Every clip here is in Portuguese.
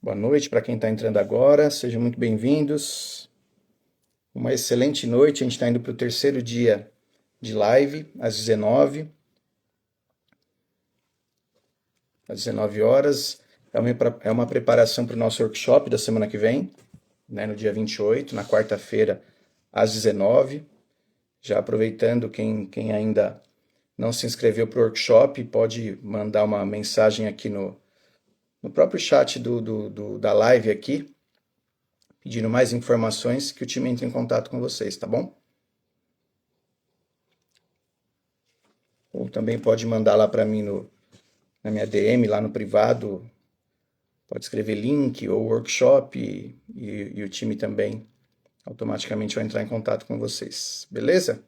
Boa noite para quem está entrando agora, sejam muito bem-vindos. Uma excelente noite, a gente está indo para o terceiro dia de live, às 19 horas. É uma preparação para o nosso workshop da semana que vem, né, no dia 28, na quarta-feira, às 19. Já aproveitando, quem ainda não se inscreveu para o workshop, pode mandar uma mensagem aqui no próprio chat da live aqui, pedindo mais informações, que o time entre em contato com vocês, tá bom? Ou também pode mandar lá para mim na minha DM, lá no privado, pode escrever link ou workshop e o time também automaticamente vai entrar em contato com vocês, beleza?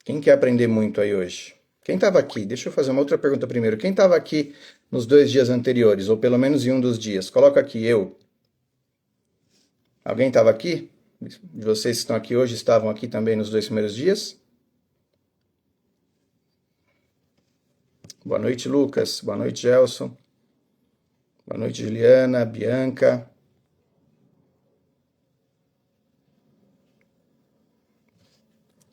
Quem quer aprender muito aí hoje? Quem estava aqui? Deixa eu fazer uma outra pergunta primeiro. Quem estava aqui nos 2 dias anteriores, ou pelo menos em um dos dias? Coloca aqui, eu. Alguém estava aqui? De vocês que estão aqui hoje estavam aqui também nos 2 primeiros dias? Boa noite, Lucas. Boa noite, Gelson. Boa noite, Juliana, Bianca.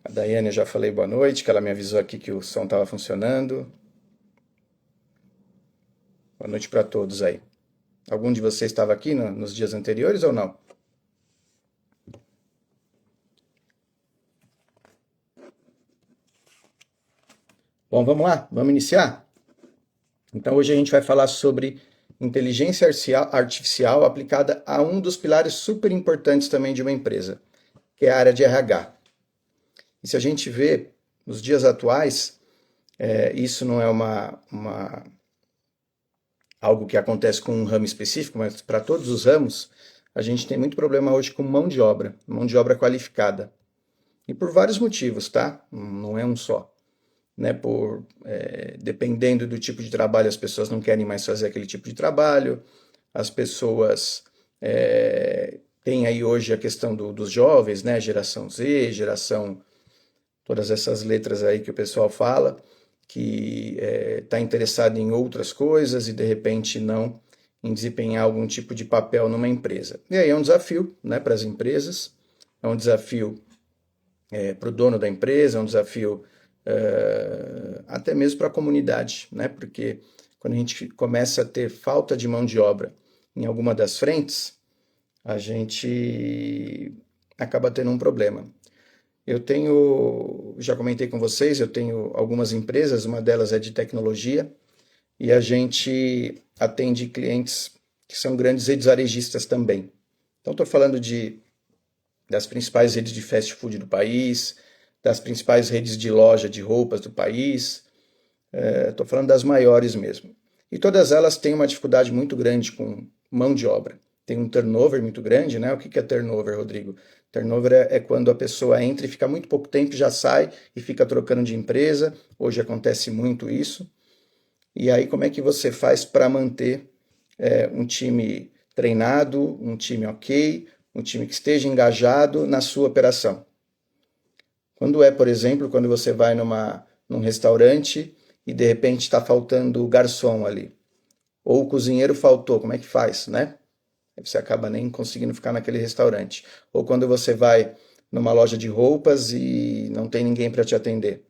A Daiane eu já falei boa noite, que ela me avisou aqui que o som estava funcionando. Boa noite para todos aí. Algum de vocês estava aqui nos dias anteriores ou não? Bom, vamos lá? Vamos iniciar? Então hoje a gente vai falar sobre inteligência artificial aplicada a um dos pilares super importantes também de uma empresa, que é a área de RH. E se a gente vê nos dias atuais, isso não é algo que acontece com um ramo específico, mas para todos os ramos, a gente tem muito problema hoje com mão de obra qualificada. E por vários motivos, tá? Não é um só. Né, dependendo do tipo de trabalho, as pessoas não querem mais fazer aquele tipo de trabalho, as pessoas têm aí hoje a questão dos jovens, né, geração Z, todas essas letras aí que o pessoal fala, que está interessado em outras coisas e de repente não em desempenhar algum tipo de papel numa empresa. E aí é um desafio, né, para as empresas, é um desafio para o dono da empresa, é um desafio até mesmo para a comunidade, né? Porque quando a gente começa a ter falta de mão de obra em alguma das frentes, a gente acaba tendo um problema. Já comentei com vocês, eu tenho algumas empresas, uma delas é de tecnologia, e a gente atende clientes que são grandes redes varejistas também. Então estou falando das principais redes de fast food do país, das principais redes de loja de roupas do país, estou falando das maiores mesmo. E todas elas têm uma dificuldade muito grande com mão de obra. Tem um turnover muito grande, né? O que é turnover, Rodrigo? Turnover é quando a pessoa entra e fica muito pouco tempo, já sai e fica trocando de empresa. Hoje acontece muito isso. E aí como é que você faz para manter um time treinado, um time ok, um time que esteja engajado na sua operação? Quando por exemplo, quando você vai num restaurante e de repente está faltando o garçom ali, ou o cozinheiro faltou, como é que faz, né? Você acaba nem conseguindo ficar naquele restaurante. Ou quando você vai numa loja de roupas e não tem ninguém para te atender.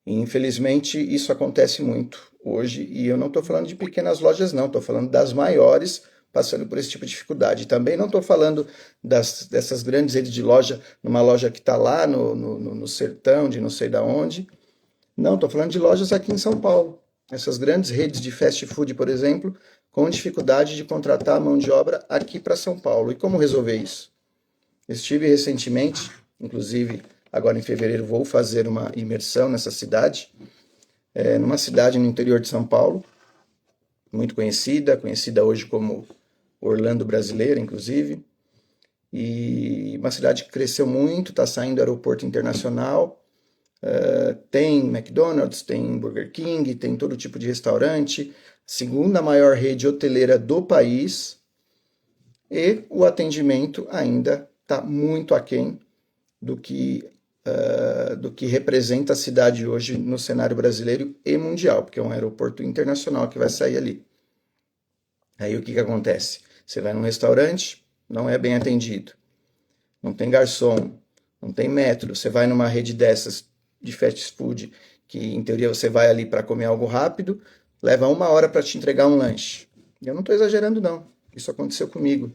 E, infelizmente, isso acontece muito hoje, e eu não estou falando de pequenas lojas, não, estou falando das maiores passando por esse tipo de dificuldade. Também não estou falando dessas grandes redes de loja, numa loja que está lá no sertão, de não sei da onde. Não, estou falando de lojas aqui em São Paulo. Essas grandes redes de fast food, por exemplo, com dificuldade de contratar a mão de obra aqui para São Paulo. E como resolver isso? Estive recentemente, inclusive agora em fevereiro vou fazer uma imersão nessa cidade, numa cidade no interior de São Paulo, muito conhecida hoje como Orlando brasileira, inclusive, e uma cidade que cresceu muito, está saindo do aeroporto internacional, tem McDonald's, tem Burger King, tem todo tipo de restaurante, segunda maior rede hoteleira do país, e o atendimento ainda está muito aquém do que do que representa a cidade hoje no cenário brasileiro e mundial, porque é um aeroporto internacional que vai sair ali. Aí o que acontece? Você vai num restaurante, não é bem atendido, não tem garçom, não tem metro, você vai numa rede dessas de fast food, que em teoria você vai ali para comer algo rápido, leva 1 hora para te entregar um lanche. Eu não estou exagerando, não. Isso aconteceu comigo,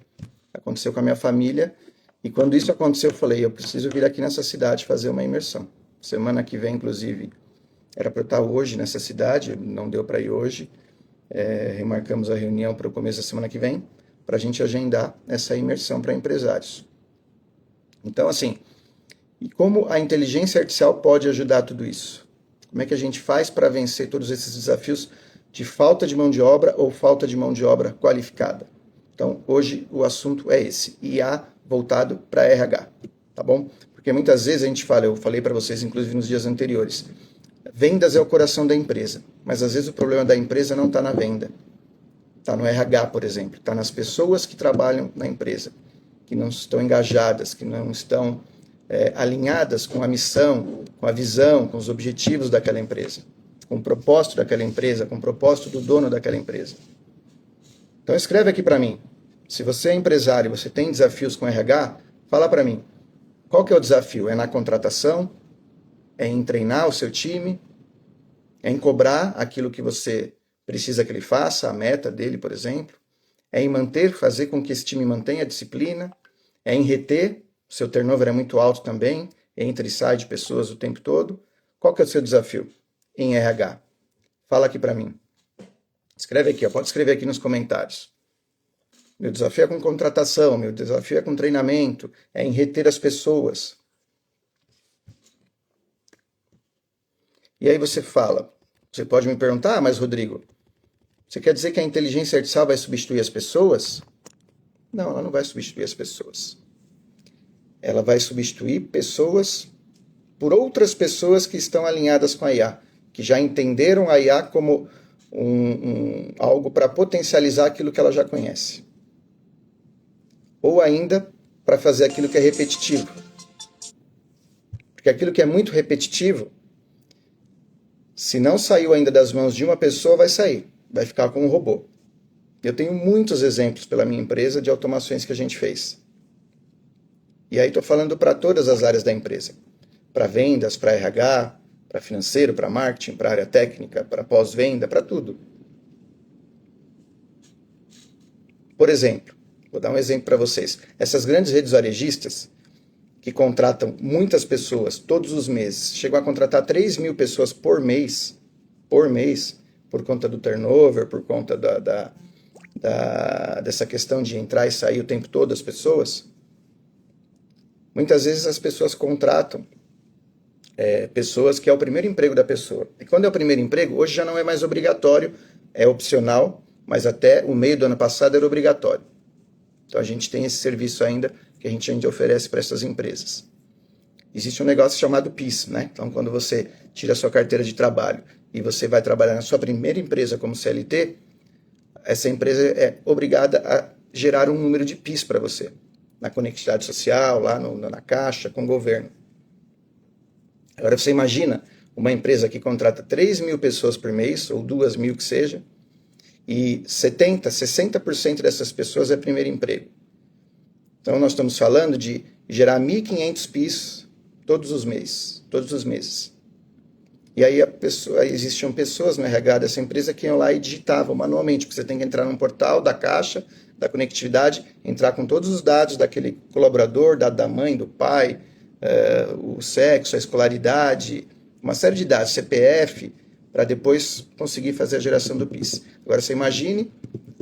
aconteceu com a minha família, e quando isso aconteceu, eu falei, eu preciso vir aqui nessa cidade fazer uma imersão. Semana que vem, inclusive, era para eu estar hoje nessa cidade, não deu para ir hoje, remarcamos a reunião para o começo da semana que vem, para a gente agendar essa imersão para empresários. Então, assim, e como a inteligência artificial pode ajudar tudo isso? Como é que a gente faz para vencer todos esses desafios de falta de mão de obra ou falta de mão de obra qualificada? Então, hoje o assunto é esse, IA voltado para RH, tá bom? Porque muitas vezes a gente fala, eu falei para vocês inclusive nos dias anteriores, vendas é o coração da empresa, mas às vezes o problema da empresa não está na venda, está no RH, por exemplo, está nas pessoas que trabalham na empresa, que não estão engajadas, que não estão alinhadas com a missão, com a visão, com os objetivos daquela empresa, com o propósito daquela empresa, com o propósito do dono daquela empresa. Então escreve aqui para mim, se você é empresário e você tem desafios com RH, fala para mim, qual que é o desafio? É na contratação? É em treinar o seu time? É em cobrar aquilo que você precisa que ele faça, a meta dele, por exemplo? É em manter, fazer com que esse time mantenha a disciplina? É em reter? O seu turnover é muito alto também, entra e sai de pessoas o tempo todo. Qual que é o seu desafio em RH? Fala aqui para mim. Escreve aqui, pode escrever aqui nos comentários. Meu desafio é com contratação, meu desafio é com treinamento, é em reter as pessoas. E aí você fala, você pode me perguntar, mas Rodrigo, você quer dizer que a inteligência artificial vai substituir as pessoas? Não, ela não vai substituir as pessoas. Ela vai substituir pessoas por outras pessoas que estão alinhadas com a IA, que já entenderam a IA como algo para potencializar aquilo que ela já conhece. Ou ainda, para fazer aquilo que é repetitivo. Porque aquilo que é muito repetitivo, se não saiu ainda das mãos de uma pessoa, vai sair. Vai ficar como um robô. Eu tenho muitos exemplos pela minha empresa de automações que a gente fez. E aí estou falando para todas as áreas da empresa. Para vendas, para RH, para financeiro, para marketing, para área técnica, para pós-venda, para tudo. Por exemplo, vou dar um exemplo para vocês. Essas grandes redes varejistas que contratam muitas pessoas todos os meses, chegam a contratar 3.000 pessoas por mês, por conta do turnover, por conta dessa questão de entrar e sair o tempo todo as pessoas. Muitas vezes as pessoas contratam pessoas que é o primeiro emprego da pessoa. E quando é o primeiro emprego, hoje já não é mais obrigatório, é opcional, mas até o meio do ano passado era obrigatório. Então a gente tem esse serviço ainda que a gente ainda oferece para essas empresas. Existe um negócio chamado PIS, né? Então quando você tira a sua carteira de trabalho e você vai trabalhar na sua primeira empresa como CLT, essa empresa é obrigada a gerar um número de PIS para você, na conectividade social, lá na Caixa, com o governo. Agora você imagina uma empresa que contrata 3.000 pessoas por mês, ou 2.000 que seja, e 70%, 60% dessas pessoas é primeiro emprego. Então nós estamos falando de gerar 1.500 PIS todos os meses. E aí existiam pessoas no RH dessa empresa que iam lá e digitavam manualmente, porque você tem que entrar num portal da Caixa, da conectividade, entrar com todos os dados daquele colaborador, dado da mãe, do pai, o sexo, a escolaridade, uma série de dados, CPF, para depois conseguir fazer a geração do PIS. Agora você imagine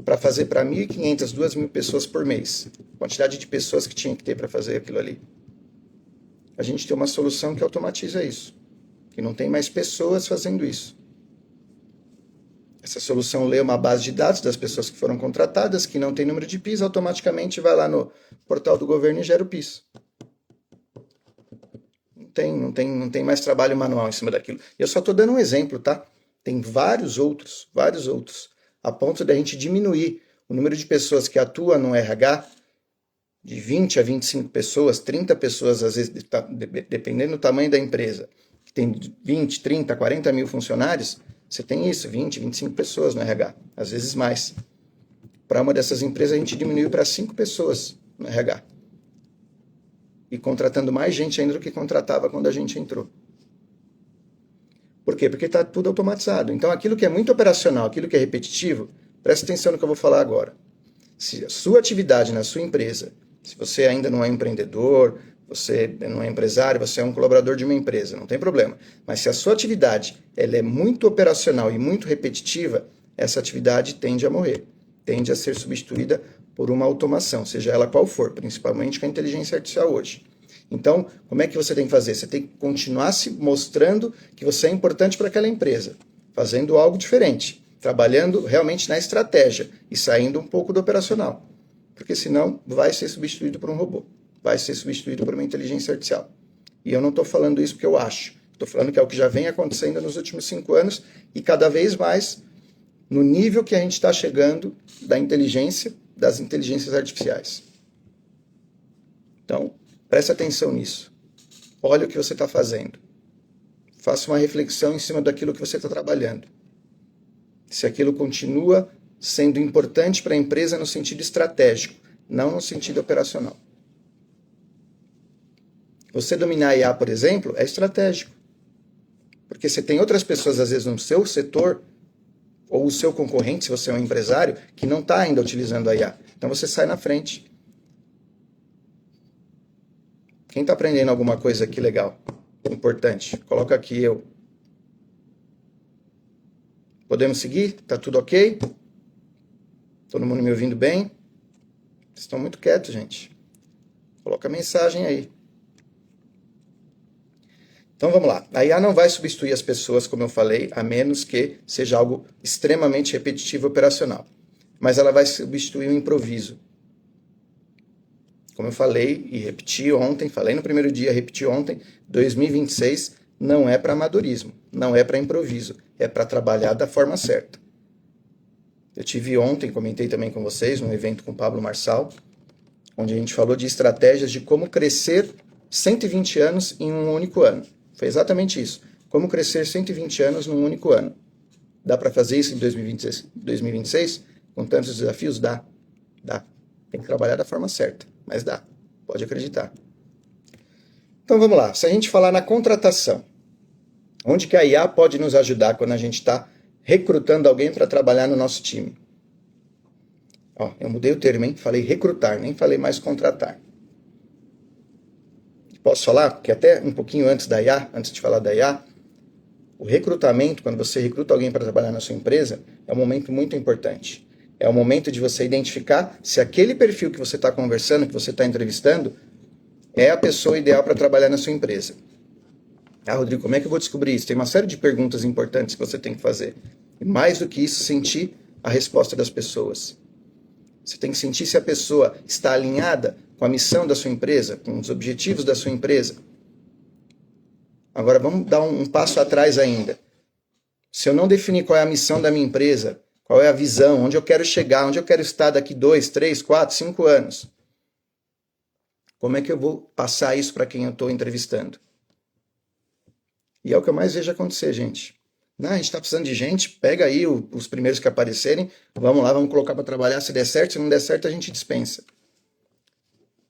para fazer para 1.500, 2.000 pessoas por mês, quantidade de pessoas que tinha que ter para fazer aquilo ali. A gente tem uma solução que automatiza isso, que não tem mais pessoas fazendo isso. Essa solução lê uma base de dados das pessoas que foram contratadas, que não tem número de PIS, automaticamente vai lá no portal do governo e gera o PIS. Não tem mais trabalho manual em cima daquilo. Eu só estou dando um exemplo, tá? Tem vários outros, a ponto de a gente diminuir o número de pessoas que atuam no RH de 20 a 25 pessoas, 30 pessoas, às vezes, dependendo do tamanho da empresa, que tem 20, 30, 40 mil funcionários, você tem isso, 20, 25 pessoas no RH, às vezes mais. Para uma dessas empresas, a gente diminuiu para 5 pessoas no RH. E contratando mais gente ainda do que contratava quando a gente entrou. Por quê? Porque está tudo automatizado. Então, aquilo que é muito operacional, aquilo que é repetitivo, presta atenção no que eu vou falar agora. Se a sua atividade na sua empresa, se você ainda não é empreendedor, você não é empresário, você é um colaborador de uma empresa, não tem problema. Mas se a sua atividade ela é muito operacional e muito repetitiva, essa atividade tende a morrer, tende a ser substituída por uma automação, seja ela qual for, principalmente com a inteligência artificial hoje. Então, como é que você tem que fazer? Você tem que continuar se mostrando que você é importante para aquela empresa, fazendo algo diferente, trabalhando realmente na estratégia e saindo um pouco do operacional. Porque senão vai ser substituído por um robô, vai ser substituído por uma inteligência artificial. E eu não estou falando isso porque eu acho, estou falando que é o que já vem acontecendo nos últimos 5 anos e cada vez mais no nível que a gente está chegando da inteligência, das inteligências artificiais. Então, preste atenção nisso. Olha o que você está fazendo. Faça uma reflexão em cima daquilo que você está trabalhando. Se aquilo continua sendo importante para a empresa no sentido estratégico, não no sentido operacional. Você dominar a IA, por exemplo, é estratégico. Porque você tem outras pessoas, às vezes, no seu setor, ou o seu concorrente, se você é um empresário, que não está ainda utilizando a IA. Então você sai na frente. Quem está aprendendo alguma coisa aqui legal, importante, coloca aqui eu. Podemos seguir? Tá tudo ok? Todo mundo me ouvindo bem? Vocês estão muito quietos, gente. Coloca a mensagem aí. Então vamos lá. A IA não vai substituir as pessoas, como eu falei, a menos que seja algo extremamente repetitivo e operacional. Mas ela vai substituir o improviso. Como eu falei e repeti ontem, falei no primeiro dia, repeti ontem, 2026 não é para amadorismo, não é para improviso, é para trabalhar da forma certa. Eu tive ontem, comentei também com vocês, num evento com o Pablo Marçal, onde a gente falou de estratégias de como crescer 120 anos em um único ano. Foi exatamente isso. Como crescer 120 anos num único ano. Dá para fazer isso em 2026? Com tantos desafios? Dá. Dá. Tem que trabalhar da forma certa, mas dá. Pode acreditar. Então vamos lá. Se a gente falar na contratação, onde que a IA pode nos ajudar quando a gente está recrutando alguém para trabalhar no nosso time? Ó, eu mudei o termo, hein? Falei recrutar, nem falei mais contratar. Posso falar? Que até um pouquinho antes da IA, antes de falar da IA, o recrutamento, quando você recruta alguém para trabalhar na sua empresa, é um momento muito importante. É o momento de você identificar se aquele perfil que você está conversando, que você está entrevistando, é a pessoa ideal para trabalhar na sua empresa. Ah, Rodrigo, como é que eu vou descobrir isso? Tem uma série de perguntas importantes que você tem que fazer. E mais do que isso, sentir a resposta das pessoas. Você tem que sentir se a pessoa está alinhada com a missão da sua empresa, com os objetivos da sua empresa. Agora, vamos dar um passo atrás ainda. Se eu não definir qual é a missão da minha empresa, qual é a visão, onde eu quero chegar, onde eu quero estar daqui 2, 3, 4, 5 anos, como é que eu vou passar isso para quem eu estou entrevistando? E é o que eu mais vejo acontecer, gente. Não, a gente está precisando de gente, pega aí os primeiros que aparecerem, vamos lá, vamos colocar para trabalhar, se der certo, se não der certo a gente dispensa.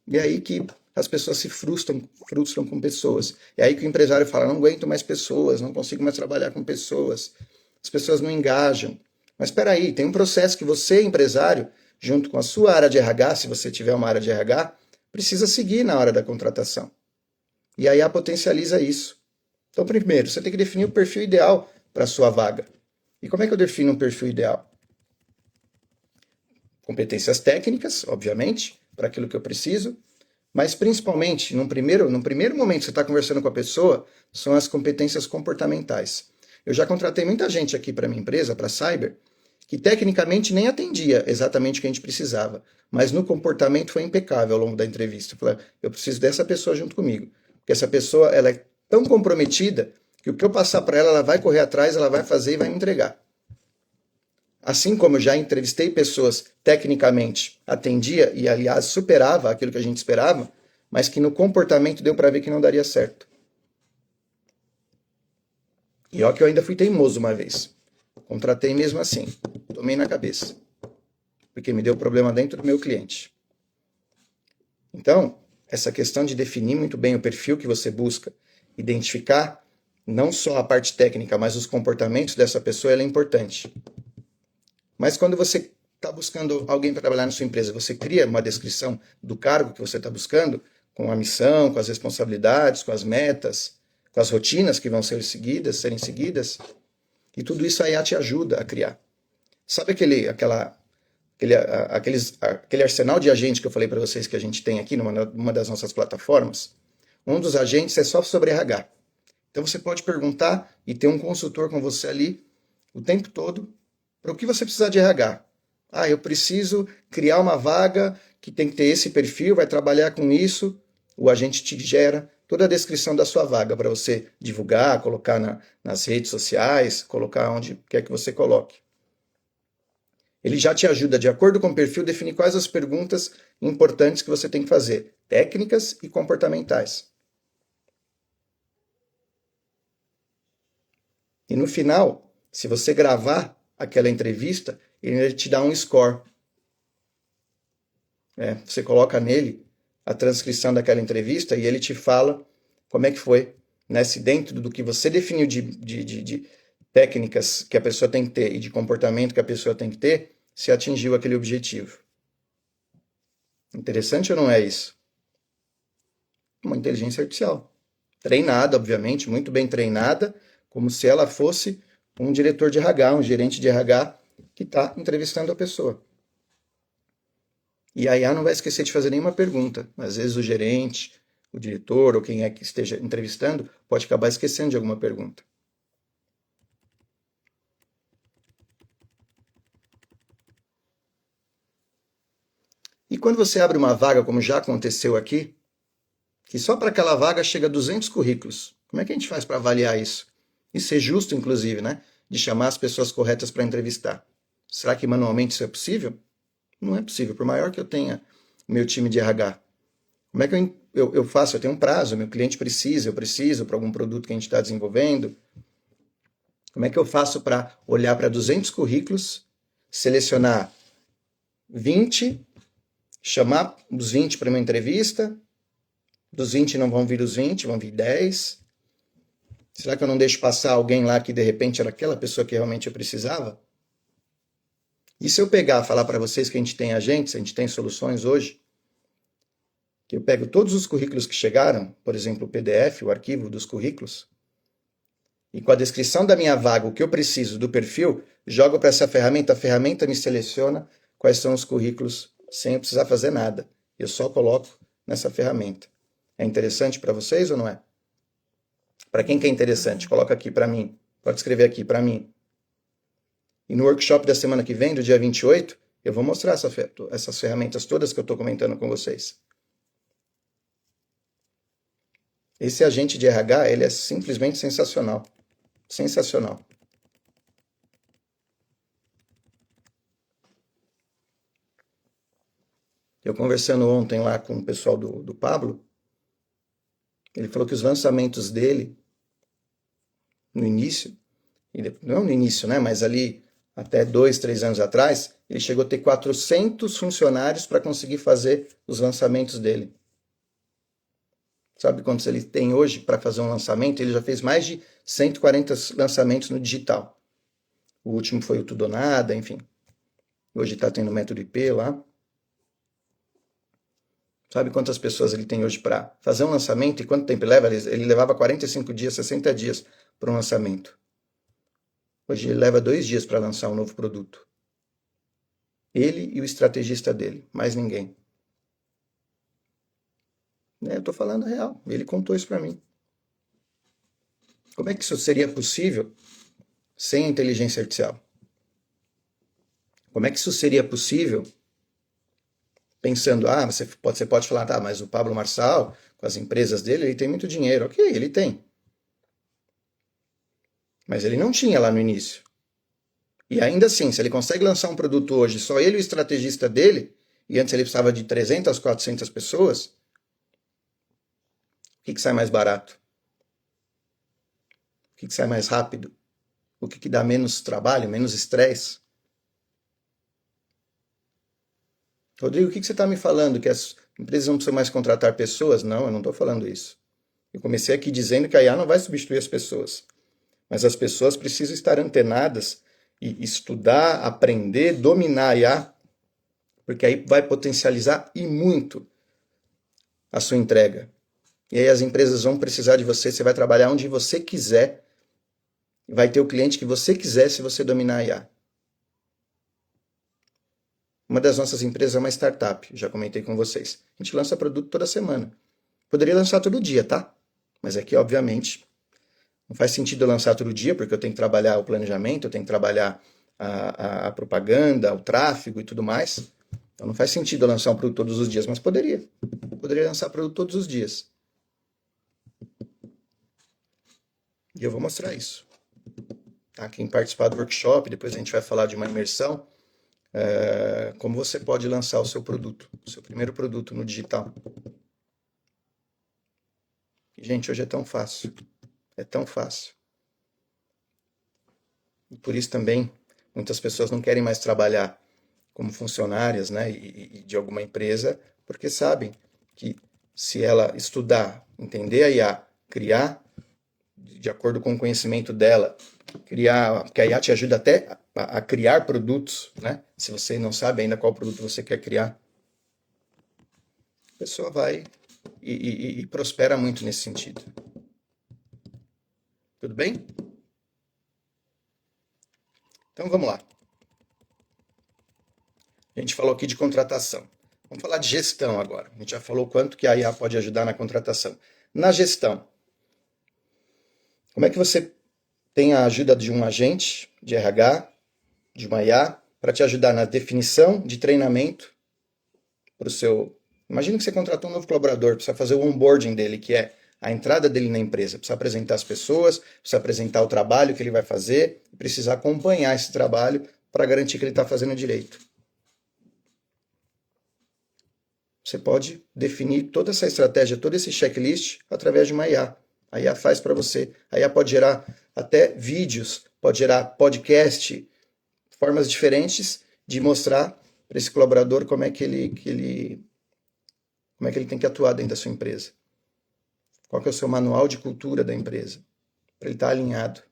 E é aí que as pessoas se frustram com pessoas. É aí que o empresário fala, não aguento mais pessoas, não consigo mais trabalhar com pessoas, as pessoas não engajam. Mas espera aí, tem um processo que você, empresário, junto com a sua área de RH, se você tiver uma área de RH, precisa seguir na hora da contratação. E aí a potencializa isso. Então, primeiro, você tem que definir o perfil ideal para a sua vaga. E como é que eu defino um perfil ideal? Competências técnicas, obviamente, para aquilo que eu preciso, mas principalmente, num primeiro momento que você está conversando com a pessoa, são as competências comportamentais. Eu já contratei muita gente aqui para minha empresa, para a Cyber, que tecnicamente nem atendia exatamente o que a gente precisava, mas no comportamento foi impecável ao longo da entrevista. Eu falei, eu preciso dessa pessoa junto comigo, porque essa pessoa ela é tão comprometida que o que eu passar para ela, ela vai correr atrás, ela vai fazer e vai me entregar. assim como eu já entrevistei pessoas tecnicamente, atendia e, aliás, superava aquilo que a gente esperava, mas que no comportamento deu para ver que não daria certo. E ó que eu ainda fui teimoso uma vez. Contratei mesmo assim. Tomei na cabeça. Porque me deu problema dentro do meu cliente. Então, essa questão de definir muito bem o perfil que você busca, identificar não só a parte técnica, mas os comportamentos dessa pessoa, ela é importante. Mas quando você está buscando alguém para trabalhar na sua empresa, você cria uma descrição do cargo que você está buscando, com a missão, com as responsabilidades, com as metas, com as rotinas que vão serem seguidas, e tudo isso aí te ajuda a criar. Sabe aquele arsenal de agentes que eu falei para vocês que a gente tem aqui numa das nossas plataformas? Um dos agentes é só sobre RH. Então você pode perguntar e ter um consultor com você ali o tempo todo para o que você precisar de RH. Ah, eu preciso criar uma vaga que tem que ter esse perfil, vai trabalhar com isso. O agente te gera toda a descrição da sua vaga para você divulgar, colocar nas redes sociais, colocar onde quer que você coloque. Ele já te ajuda, de acordo com o perfil, definir quais as perguntas importantes que você tem que fazer, técnicas e comportamentais. E no final, se você gravar aquela entrevista, ele te dá um score. Você coloca nele a transcrição daquela entrevista e ele te fala como é que foi, né? Se dentro do que você definiu de técnicas que a pessoa tem que ter e de comportamento que a pessoa tem que ter, se atingiu aquele objetivo. Interessante ou não é isso? Uma inteligência artificial. Treinada, obviamente, muito bem treinada, como se ela fosse um diretor de RH, um gerente de RH que está entrevistando a pessoa. E a IA não vai esquecer de fazer nenhuma pergunta. Às vezes o gerente, o diretor ou quem é que esteja entrevistando pode acabar esquecendo de alguma pergunta. E quando você abre uma vaga, como já aconteceu aqui, que só para aquela vaga chega a 200 currículos, como é que a gente faz para avaliar isso? E ser justo, inclusive, né? De chamar as pessoas corretas para entrevistar. Será que manualmente isso é possível? Não é possível, por maior que eu tenha o meu time de RH. Como é que eu faço? Eu tenho um prazo, meu cliente precisa, eu preciso para algum produto que a gente está desenvolvendo. Como é que eu faço para olhar para 200 currículos, selecionar 20, chamar os 20 para uma entrevista, dos 20 não vão vir os 20, vão vir 10. Será que eu não deixo passar alguém lá que de repente era aquela pessoa que realmente eu precisava? E se eu pegar e falar para vocês que a gente tem soluções hoje, que eu pego todos os currículos que chegaram, por exemplo, o PDF, o arquivo dos currículos, e com a descrição da minha vaga, o que eu preciso do perfil, jogo para essa ferramenta, a ferramenta me seleciona quais são os currículos sem eu precisar fazer nada. Eu só coloco nessa ferramenta. É interessante para vocês ou não é? Para quem que é interessante? Coloca aqui para mim. Pode escrever aqui para mim. E no workshop da semana que vem, do dia 28, eu vou mostrar essas ferramentas todas que eu estou comentando com vocês. Esse agente de RH, ele é simplesmente sensacional. Sensacional. Eu conversando ontem lá com o pessoal do Pablo, ele falou que os lançamentos dele, no início, não no início, né, mas ali até 2, 3 anos atrás, ele chegou a ter 400 funcionários para conseguir fazer os lançamentos dele. Sabe quantos ele tem hoje para fazer um lançamento? Ele já fez mais de 140 lançamentos no digital. O último foi o Tudo ou Nada, enfim. Hoje está tendo o método IP lá. Sabe quantas pessoas ele tem hoje para fazer um lançamento e quanto tempo ele leva? Ele levava 45 dias, 60 dias para um lançamento. Hoje ele leva 2 dias para lançar um novo produto. Ele e o estrategista dele, mais ninguém. Eu estou falando a real, ele contou isso para mim. Como é que isso seria possível sem a inteligência artificial? Como é que isso seria possível pensando, você pode falar, tá, mas o Pablo Marçal, com as empresas dele, ele tem muito dinheiro. Ok, ele tem. Mas ele não tinha lá no início. E ainda assim, se ele consegue lançar um produto hoje, só ele e o estrategista dele, e antes ele precisava de 300, 400 pessoas, o que sai mais barato? O que sai mais rápido? O que dá menos trabalho, menos estresse? Rodrigo, o que você está me falando? Que as empresas não precisam mais contratar pessoas? Não, eu não estou falando isso. Eu comecei aqui dizendo que a IA não vai substituir as pessoas, mas as pessoas precisam estar antenadas e estudar, aprender, dominar a IA, porque aí vai potencializar e muito a sua entrega. E aí as empresas vão precisar de você, você vai trabalhar onde você quiser, vai ter o cliente que você quiser se você dominar a IA. Uma das nossas empresas é uma startup, já comentei com vocês. A gente lança produto toda semana. Poderia lançar todo dia, tá? Mas aqui, obviamente, não faz sentido eu lançar todo dia, porque eu tenho que trabalhar o planejamento, eu tenho que trabalhar a propaganda, o tráfego e tudo mais. Então não faz sentido eu lançar um produto todos os dias, mas poderia. Poderia lançar produto todos os dias. E eu vou mostrar isso. Tá? Quem participar do workshop, depois a gente vai falar de uma imersão, como você pode lançar o seu produto, o seu primeiro produto no digital. E, gente, hoje é tão fácil. É tão fácil. E por isso também muitas pessoas não querem mais trabalhar como funcionárias, né, e de alguma empresa, porque sabem que se ela estudar, entender a IA, criar de acordo com o conhecimento dela, criar, porque a IA te ajuda até a criar produtos, né? Se você não sabe ainda qual produto você quer criar, a pessoa vai e prospera muito nesse sentido. Tudo bem? Então vamos lá. A gente falou aqui de contratação. Vamos falar de gestão agora. A gente já falou quanto que a IA pode ajudar na contratação. Na gestão, como é que você tem a ajuda de um agente de RH, de uma IA, para te ajudar na definição de treinamento para o seu... Imagina que você contratou um novo colaborador, precisa fazer o onboarding dele, que é a entrada dele na empresa. Precisa apresentar as pessoas, precisa apresentar o trabalho que ele vai fazer, precisa acompanhar esse trabalho para garantir que ele está fazendo direito. Você pode definir toda essa estratégia, todo esse checklist através de uma IA. A IA faz para você. A IA pode gerar até vídeos, pode gerar podcast, formas diferentes de mostrar para esse colaborador como é que ele tem que atuar dentro da sua empresa. Qual que é o seu manual de cultura da empresa, para ele estar alinhado.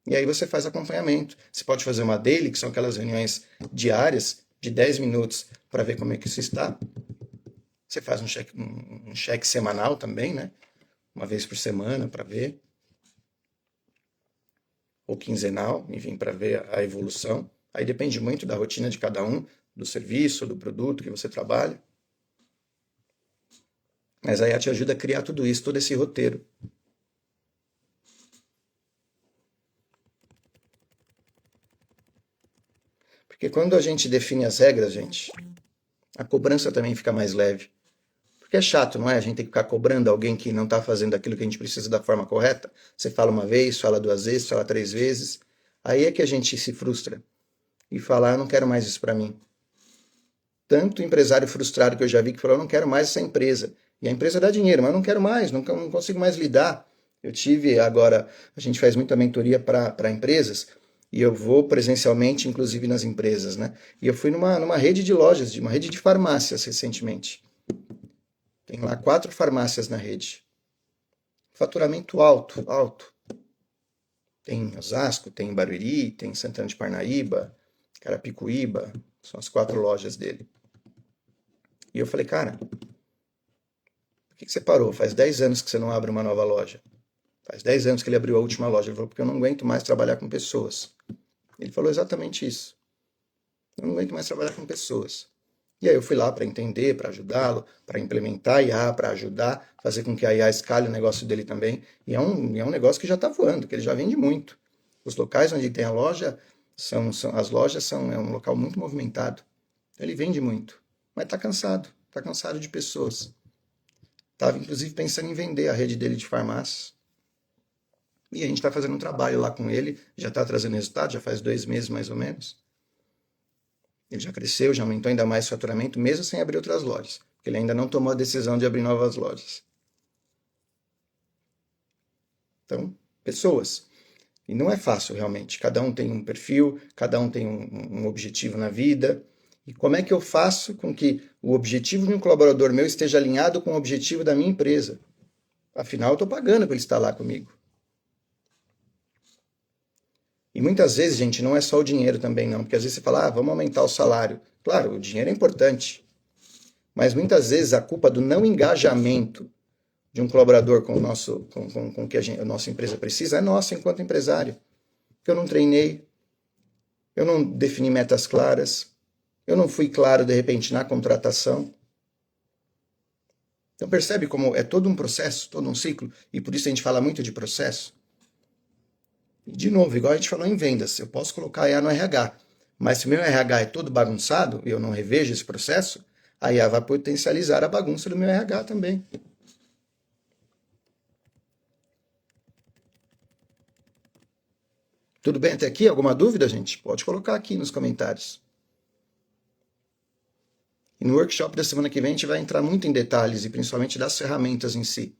E aí você faz acompanhamento. Você pode fazer uma daily, que são aquelas reuniões diárias, de 10 minutos, para ver como é que isso está. Você faz um cheque semanal também, né? Uma vez por semana, para ver. Ou quinzenal, enfim, para ver a evolução. Aí depende muito da rotina de cada um, do serviço, do produto que você trabalha. Mas a IA te ajuda a criar tudo isso, todo esse roteiro. Porque quando a gente define as regras, gente, a cobrança também fica mais leve. Porque é chato, não é? A gente tem que ficar cobrando alguém que não está fazendo aquilo que a gente precisa da forma correta. Você fala uma vez, fala duas vezes, fala três vezes. Aí é que a gente se frustra. E fala, eu não quero mais isso para mim. Tanto empresário frustrado que eu já vi que falou, eu não quero mais essa empresa. E a empresa dá dinheiro, mas eu não quero mais, não consigo mais lidar. Eu tive agora, a gente faz muita mentoria para empresas, e eu vou presencialmente, inclusive nas empresas, né? E eu fui numa rede de lojas, uma rede de farmácias recentemente. Tem lá 4 farmácias na rede. Faturamento alto, alto. Tem Osasco, tem Barueri, tem Santana de Parnaíba, Carapicuíba, são as 4 lojas dele. E eu falei, cara, por que você parou? Faz 10 anos que você não abre uma nova loja. Faz 10 anos que ele abriu a última loja. Ele falou, porque eu não aguento mais trabalhar com pessoas. Ele falou exatamente isso. Eu não aguento mais trabalhar com pessoas. E aí eu fui lá para entender, para ajudá-lo, para implementar a IA, para ajudar, fazer com que a IA escale o negócio dele também. E é um negócio que já está voando, que ele já vende muito. Os locais onde tem a loja, as lojas são um local muito movimentado. Ele vende muito, mas está cansado de pessoas. Estava inclusive pensando em vender a rede dele de farmácias. E a gente está fazendo um trabalho lá com ele, já está trazendo resultado, já faz 2 meses mais ou menos. Ele já cresceu, já aumentou ainda mais o faturamento, mesmo sem abrir outras lojas, porque ele ainda não tomou a decisão de abrir novas lojas. Então, pessoas. E não é fácil realmente. Cada um tem um perfil, cada um tem um objetivo na vida. E como é que eu faço com que o objetivo de um colaborador meu esteja alinhado com o objetivo da minha empresa? Afinal, eu estou pagando para ele estar lá comigo. E muitas vezes, gente, não é só o dinheiro também, não. Porque às vezes você fala, vamos aumentar o salário. Claro, o dinheiro é importante. Mas muitas vezes a culpa do não engajamento de um colaborador com o que a nossa empresa precisa é nossa enquanto empresário. Eu não treinei, eu não defini metas claras, eu não fui claro de repente na contratação. Então percebe como é todo um processo, todo um ciclo, e por isso a gente fala muito de processo. E de novo, igual a gente falou em vendas, eu posso colocar a IA no RH, mas se o meu RH é todo bagunçado e eu não revejo esse processo, a IA vai potencializar a bagunça do meu RH também. Tudo bem até aqui? Alguma dúvida, gente? Pode colocar aqui nos comentários. E no workshop da semana que vem a gente vai entrar muito em detalhes e principalmente das ferramentas em si.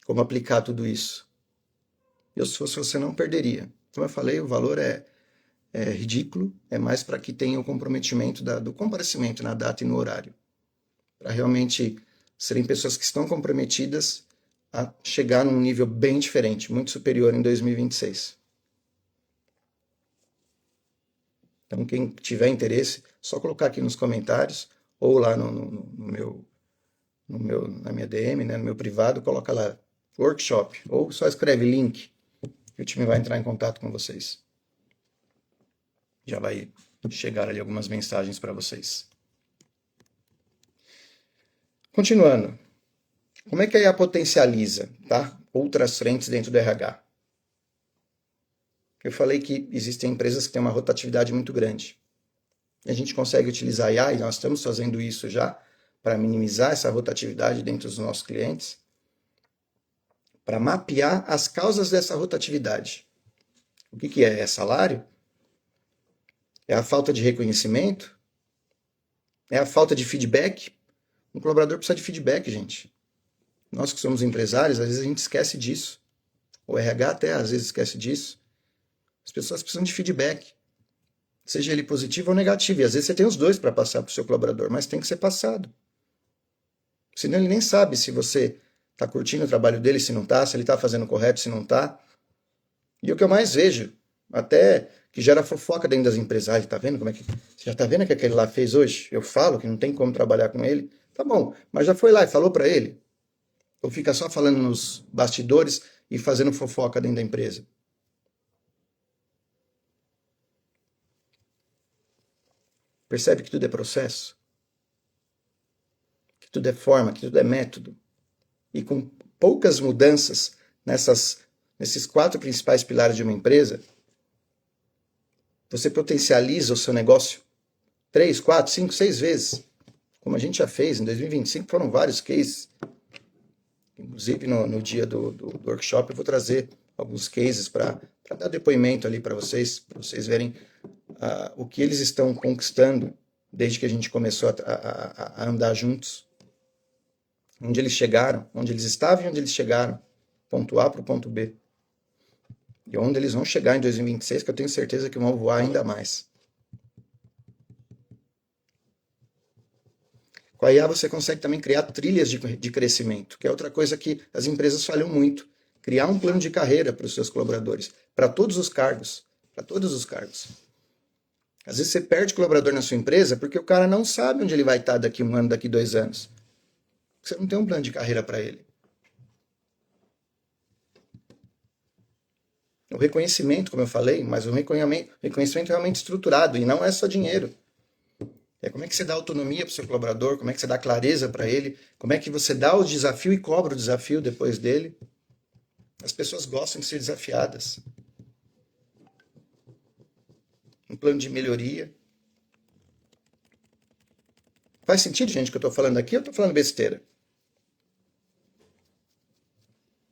Como aplicar tudo isso. Eu, se fosse você, não perderia. Como eu falei, o valor é ridículo, é mais para que tenha o comprometimento do comparecimento na data e no horário. Para realmente serem pessoas que estão comprometidas a chegar num nível bem diferente, muito superior em 2026. Então, quem tiver interesse, só colocar aqui nos comentários ou lá na minha DM, né, no meu privado, coloca lá workshop ou só escreve link que o time vai entrar em contato com vocês. Já vai chegar ali algumas mensagens para vocês. Continuando. Como é que a IA potencializa, tá? Outras frentes dentro do RH? Eu falei que existem empresas que têm uma rotatividade muito grande. A gente consegue utilizar a IA, e nós estamos fazendo isso já, para minimizar essa rotatividade dentro dos nossos clientes, para mapear as causas dessa rotatividade. O que é? É salário? É a falta de reconhecimento? É a falta de feedback? Um colaborador precisa de feedback, gente. Nós que somos empresários, às vezes a gente esquece disso. O RH até às vezes esquece disso. As pessoas precisam de feedback. Seja ele positivo ou negativo. E às vezes você tem os dois para passar para o seu colaborador, mas tem que ser passado. Senão ele nem sabe se você está curtindo o trabalho dele, se não está, se ele está fazendo o correto, se não está. E o que eu mais vejo, até que gera fofoca dentro das empresas, tá vendo como é que... Você já tá vendo o que aquele lá fez hoje? Eu falo que não tem como trabalhar com ele. Tá bom, mas já foi lá e falou para ele? Ou fica só falando nos bastidores e fazendo fofoca dentro da empresa? Percebe que tudo é processo? Que tudo é forma, que tudo é método? E com poucas mudanças nesses 4 principais pilares de uma empresa, você potencializa o seu negócio 3, 4, 5, 6 vezes. Como a gente já fez, em 2025 foram vários cases. Inclusive no dia do workshop eu vou trazer alguns cases para dar depoimento ali para vocês verem o que eles estão conquistando desde que a gente começou a andar juntos. Onde eles chegaram, onde eles estavam e onde eles chegaram. Ponto A para o ponto B. E onde eles vão chegar em 2026, que eu tenho certeza que vão voar ainda mais. Com a IA você consegue também criar trilhas de crescimento, que é outra coisa que as empresas falham muito. Criar um plano de carreira para os seus colaboradores, para todos os cargos. Para todos os cargos. Às vezes você perde colaborador na sua empresa porque o cara não sabe onde ele vai estar daqui 1 ano, daqui 2 anos. Você não tem um plano de carreira para ele. O reconhecimento, como eu falei, mas o reconhecimento realmente estruturado, e não é só dinheiro. É como é que você dá autonomia para o seu colaborador, como é que você dá clareza para ele, como é que você dá o desafio e cobra o desafio depois dele. As pessoas gostam de ser desafiadas. Um plano de melhoria. Faz sentido, gente, o que eu estou falando aqui? Eu estou falando besteira.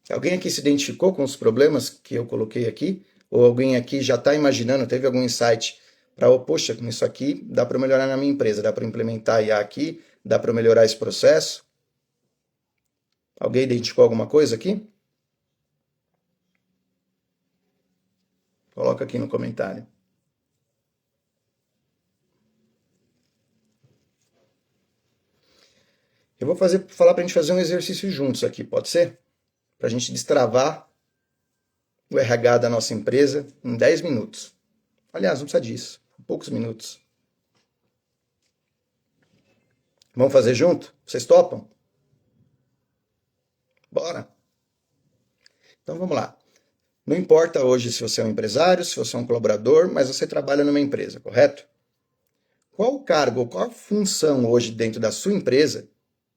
Alguém aqui se identificou com os problemas que eu coloquei aqui? Ou alguém aqui já está imaginando, teve algum insight para, oh, poxa, com isso aqui dá para melhorar na minha empresa, dá para implementar IA aqui, dá para melhorar esse processo? Alguém identificou alguma coisa aqui? Coloca aqui no comentário. Eu vou falar para a gente fazer um exercício juntos aqui, pode ser? Para a gente destravar o RH da nossa empresa em 10 minutos. Aliás, não precisa disso, em poucos minutos. Vamos fazer junto? Vocês topam? Bora! Então vamos lá. Não importa hoje se você é um empresário, se você é um colaborador, mas você trabalha numa empresa, correto? Qual o cargo ou qual a função hoje dentro da sua empresa?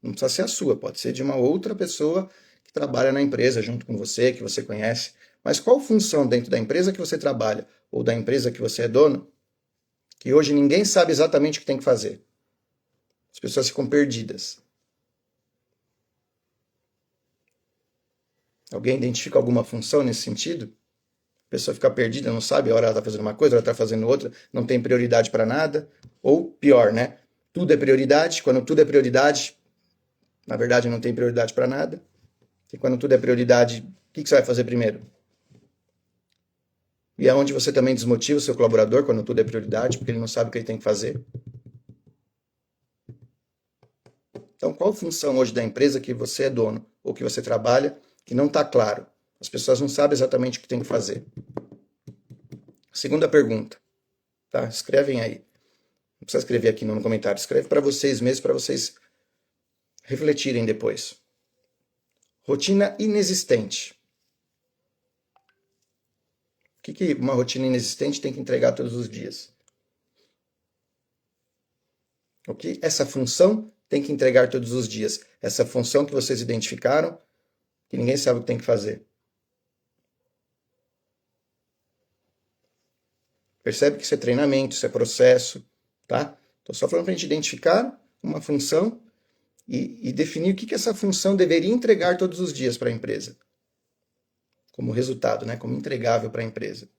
Não precisa ser a sua, pode ser de uma outra pessoa que trabalha na empresa junto com você, que você conhece. Mas qual função dentro da empresa que você trabalha ou da empresa que você é dono, que hoje ninguém sabe exatamente o que tem que fazer? As pessoas ficam perdidas. Alguém identifica alguma função nesse sentido? A pessoa fica perdida, não sabe, a hora ela está fazendo uma coisa, ela está fazendo outra, não tem prioridade para nada. Ou pior, né? Tudo é prioridade. Quando tudo é prioridade, na verdade não tem prioridade para nada. E quando tudo é prioridade, o que você vai fazer primeiro? E é onde você também desmotiva o seu colaborador quando tudo é prioridade, porque ele não sabe o que ele tem que fazer. Então, qual função hoje da empresa que você é dono ou que você trabalha que não está claro? As pessoas não sabem exatamente o que tem que fazer. Segunda pergunta, tá? Escrevem aí. Não precisa escrever aqui no comentário. Escreve para vocês mesmos, para vocês refletirem depois. Rotina inexistente. O que uma rotina inexistente tem que entregar todos os dias? O que essa função tem que entregar todos os dias? Essa função que vocês identificaram, que ninguém sabe o que tem que fazer. Percebe que isso é treinamento, isso é processo, tá? Estou só falando para a gente identificar uma função e definir o que essa função deveria entregar todos os dias para a empresa. Como resultado, né? Como entregável para a empresa.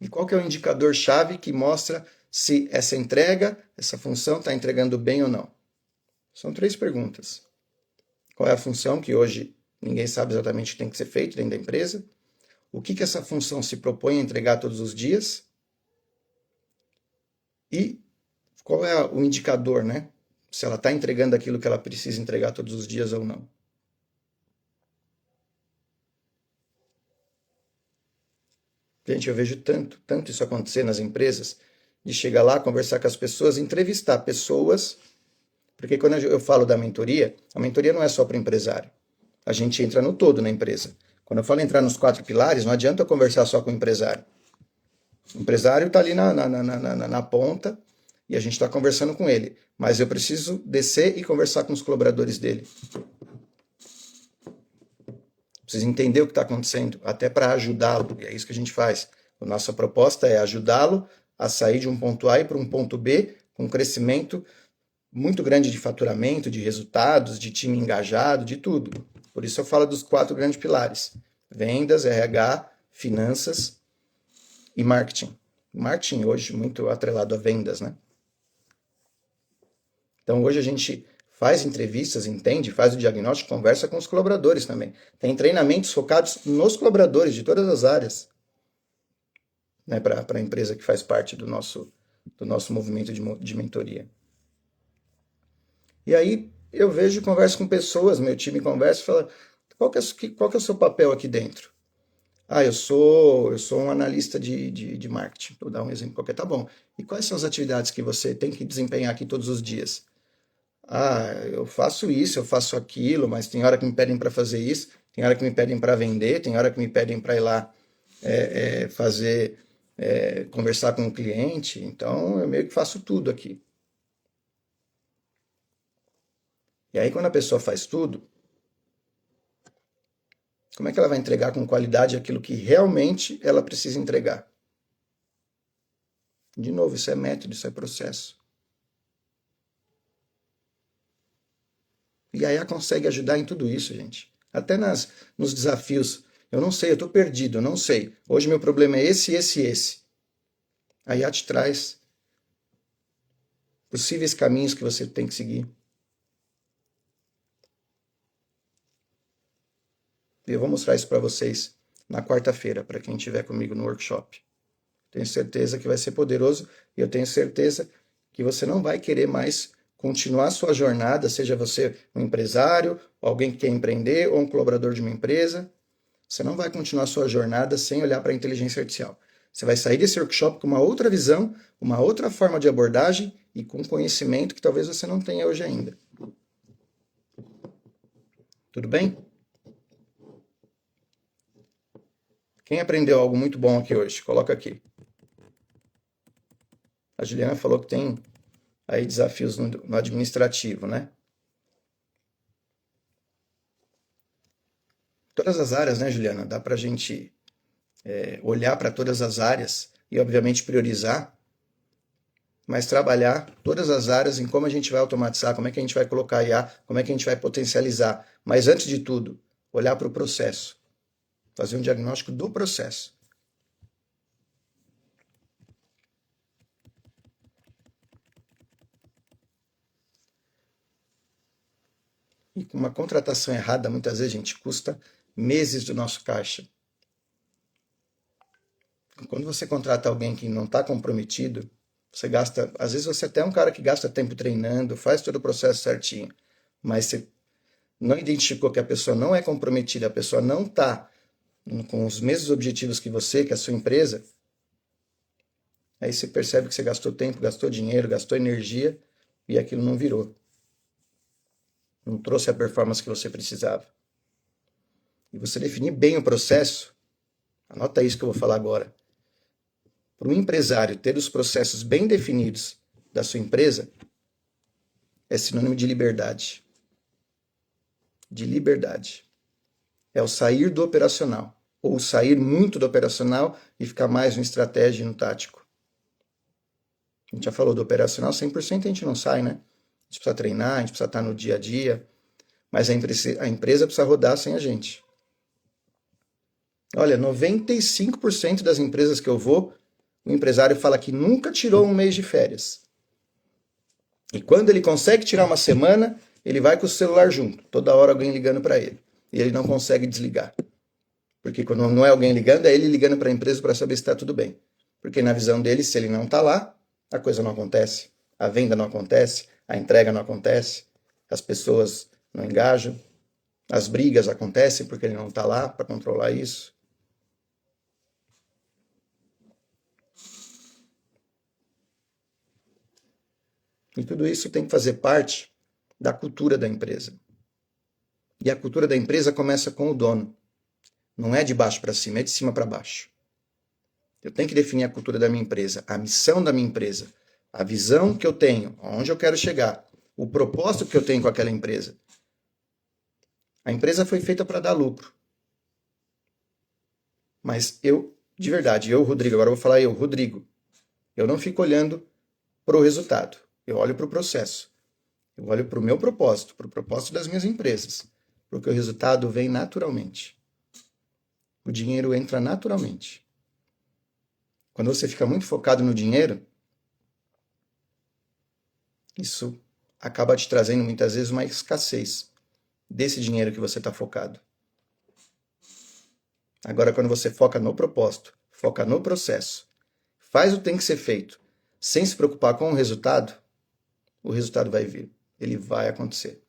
E qual que é o indicador-chave que mostra se essa entrega, essa função está entregando bem ou não? São 3 perguntas. Qual é a função que hoje ninguém sabe exatamente o que tem que ser feito dentro da empresa? O que essa função se propõe a entregar todos os dias? E qual é o indicador, né? Se ela está entregando aquilo que ela precisa entregar todos os dias ou não. Gente, eu vejo tanto isso acontecer nas empresas, de chegar lá, conversar com as pessoas, entrevistar pessoas, porque quando eu falo da mentoria, a mentoria não é só para o empresário. A gente entra no todo na empresa. Quando eu falo entrar nos 4 pilares, não adianta eu conversar só com o empresário. O empresário está ali na ponta e a gente está conversando com ele. Mas eu preciso descer e conversar com os colaboradores dele. Preciso entender o que está acontecendo, até para ajudá-lo. E é isso que a gente faz. A nossa proposta é ajudá-lo a sair de um ponto A e para um ponto B com um crescimento muito grande de faturamento, de resultados, de time engajado, de tudo. Por isso eu falo dos 4 grandes pilares: vendas, RH, finanças e marketing. Marketing hoje muito atrelado a vendas, né? Então hoje a gente faz entrevistas, entende, faz o diagnóstico, conversa com os colaboradores também. Tem treinamentos focados nos colaboradores de todas as áreas, né, para a empresa que faz parte do nosso movimento de mentoria. E aí eu vejo, converso com pessoas, meu time conversa e fala, qual que é o seu papel aqui dentro? Ah, eu sou um analista de marketing. Vou dar um exemplo qualquer, tá bom. E quais são as atividades que você tem que desempenhar aqui todos os dias? Ah, eu faço isso, eu faço aquilo, mas tem hora que me pedem para fazer isso, tem hora que me pedem para vender, tem hora que me pedem para ir lá fazer, conversar com o cliente. Então, eu meio que faço tudo aqui. E aí, quando a pessoa faz tudo, como é que ela vai entregar com qualidade aquilo que realmente ela precisa entregar? De novo, isso é método, isso é processo. E a IA consegue ajudar em tudo isso, gente. Até nos desafios. Eu não sei, eu estou perdido, eu não sei. Hoje meu problema é esse, esse e esse. A IA te traz possíveis caminhos que você tem que seguir. E eu vou mostrar isso para vocês na quarta-feira, para quem estiver comigo no workshop. Tenho certeza que vai ser poderoso e eu tenho certeza que você não vai querer mais continuar a sua jornada, seja você um empresário, alguém que quer empreender ou um colaborador de uma empresa. Você não vai continuar a sua jornada sem olhar para a inteligência artificial. Você vai sair desse workshop com uma outra visão, uma outra forma de abordagem e com conhecimento que talvez você não tenha hoje ainda. Tudo bem? Quem aprendeu algo muito bom aqui hoje? Coloca aqui. A Juliana falou que tem aí desafios no administrativo, né? Todas as áreas, né, Juliana? Dá para a gente olhar para todas as áreas e, obviamente, priorizar, mas trabalhar todas as áreas em como a gente vai automatizar, como é que a gente vai colocar IA, como é que a gente vai potencializar. Mas, antes de tudo, olhar para o processo, fazer um diagnóstico do processo. E com uma contratação errada, muitas vezes, a gente custa meses do nosso caixa. Quando você contrata alguém que não está comprometido, você gasta, às vezes você até é um cara que gasta tempo treinando, faz todo o processo certinho, mas você não identificou que a pessoa não é comprometida, a pessoa não está com os mesmos objetivos que você, que a sua empresa, aí você percebe que você gastou tempo, gastou dinheiro, gastou energia e aquilo não virou. Não trouxe a performance que você precisava. E você definir bem o processo, anota isso que eu vou falar agora. Para um empresário ter os processos bem definidos da sua empresa, é sinônimo de liberdade. De liberdade. É o sair do operacional. Ou sair muito do operacional e ficar mais no estratégia e no tático. A gente já falou do operacional, 100% a gente não sai, né? A gente precisa treinar, a gente precisa estar no dia a dia, mas a empresa precisa rodar sem a gente. Olha, 95% das empresas que eu vou, o empresário fala que nunca tirou um mês de férias. E quando ele consegue tirar uma semana, ele vai com o celular junto, toda hora alguém ligando para ele. E ele não consegue desligar. Porque quando não é alguém ligando, é ele ligando para a empresa para saber se está tudo bem. Porque na visão dele, se ele não está lá, a coisa não acontece, a venda não acontece, a entrega não acontece, as pessoas não engajam, as brigas acontecem porque ele não está lá para controlar isso. E tudo isso tem que fazer parte da cultura da empresa. E a cultura da empresa começa com o dono. Não é de baixo para cima, é de cima para baixo. Eu tenho que definir a cultura da minha empresa, a missão da minha empresa, a visão que eu tenho, aonde eu quero chegar, o propósito que eu tenho com aquela empresa. A empresa foi feita para dar lucro. Mas eu, de verdade, Rodrigo, agora eu vou falar Rodrigo, eu não fico olhando para o resultado. Eu olho para o processo. Eu olho para o meu propósito, para o propósito das minhas empresas. Porque o resultado vem naturalmente. O dinheiro entra naturalmente. Quando você fica muito focado no dinheiro, isso acaba te trazendo muitas vezes uma escassez desse dinheiro que você está focado. Agora, quando você foca no propósito, foca no processo, faz o que tem que ser feito, sem se preocupar com o resultado vai vir. Ele vai acontecer.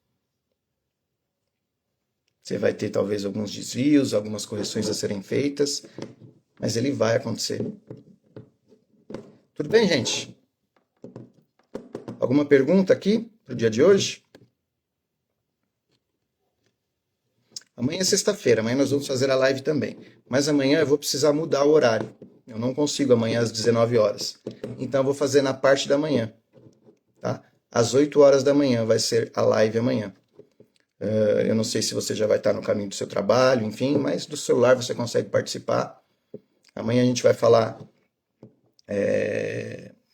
Você vai ter talvez alguns desvios, algumas correções a serem feitas, mas ele vai acontecer. Tudo bem, gente? Alguma pergunta aqui para o dia de hoje? Amanhã é sexta-feira, amanhã nós vamos fazer a live também. Mas amanhã eu vou precisar mudar o horário. Eu não consigo amanhã às 19 horas. Então eu vou fazer na parte da manhã. Tá? Às 8 horas da manhã vai ser a live amanhã. Eu não sei se você já vai estar no caminho do seu trabalho, enfim, mas do celular você consegue participar. Amanhã a gente vai falar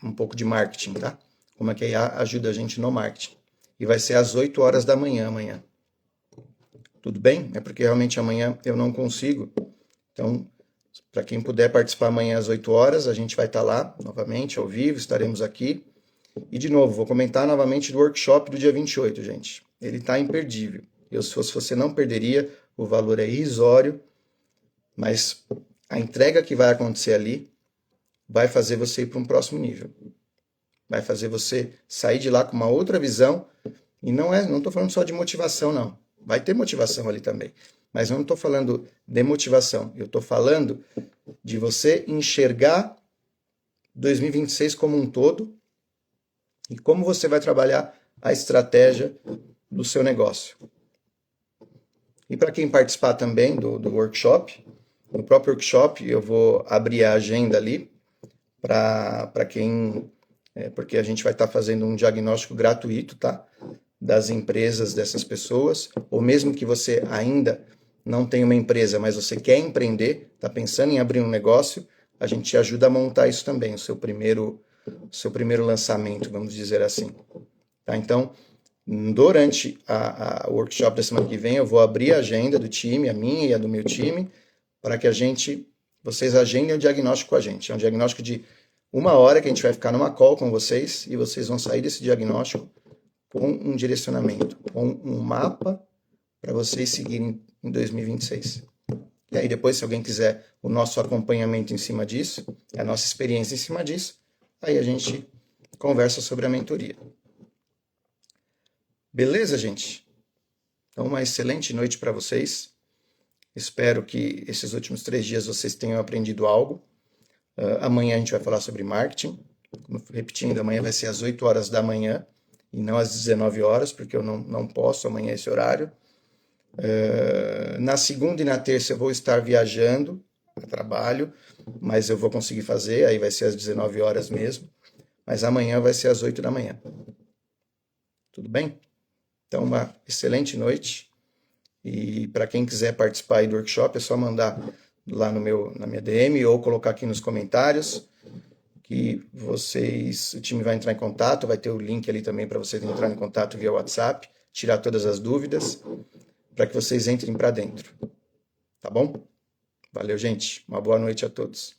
um pouco de marketing, tá? Como é que a IA ajuda a gente no marketing. e vai ser às 8 horas da manhã amanhã. Tudo bem? É porque realmente amanhã eu não consigo. Então, para quem puder participar amanhã às 8 horas, a gente vai estar lá novamente, ao vivo, estaremos aqui. E de novo, vou comentar novamente do workshop do dia 28, gente. Ele está imperdível. Se fosse você, não perderia, o valor é irrisório, mas a entrega que vai acontecer ali vai fazer você ir para um próximo nível. Vai fazer você sair de lá com uma outra visão. E não estou falando só de motivação, não. Vai ter motivação ali também. Mas eu não estou falando de motivação. Eu estou falando de você enxergar 2026 como um todo e como você vai trabalhar a estratégia do seu negócio. E para quem participar também do workshop, no próprio workshop eu vou abrir a agenda ali para quem... porque a gente vai estar fazendo um diagnóstico gratuito, tá? Das empresas dessas pessoas, ou mesmo que você ainda não tenha uma empresa, mas você quer empreender, está pensando em abrir um negócio, a gente te ajuda a montar isso também, o seu primeiro lançamento, vamos dizer assim. Tá? Então, durante a workshop da semana que vem, eu vou abrir a agenda do time, a minha e a do meu time, para que vocês agendem o diagnóstico com a gente. É um diagnóstico de 1 hora que a gente vai ficar numa call com vocês e vocês vão sair desse diagnóstico com um direcionamento, com um mapa para vocês seguirem em 2026. E aí depois, se alguém quiser o nosso acompanhamento em cima disso, a nossa experiência em cima disso, aí a gente conversa sobre a mentoria. Beleza, gente? Então, uma excelente noite para vocês. Espero que esses últimos 3 dias vocês tenham aprendido algo. Amanhã a gente vai falar sobre marketing. Repetindo, amanhã vai ser às 8 horas da manhã e não às 19 horas, porque eu não posso amanhã esse horário. Na segunda e na terça eu vou estar viajando a trabalho, mas eu vou conseguir fazer, aí vai ser às 19 horas mesmo. Mas amanhã vai ser às 8 da manhã. Tudo bem? Então, uma excelente noite. E para quem quiser participar aí do workshop, é só mandar lá na minha DM ou colocar aqui nos comentários que o time vai entrar em contato, vai ter o link ali também para vocês entrarem em contato via WhatsApp, tirar todas as dúvidas, para que vocês entrem para dentro. Tá bom? Valeu, gente. Uma boa noite a todos.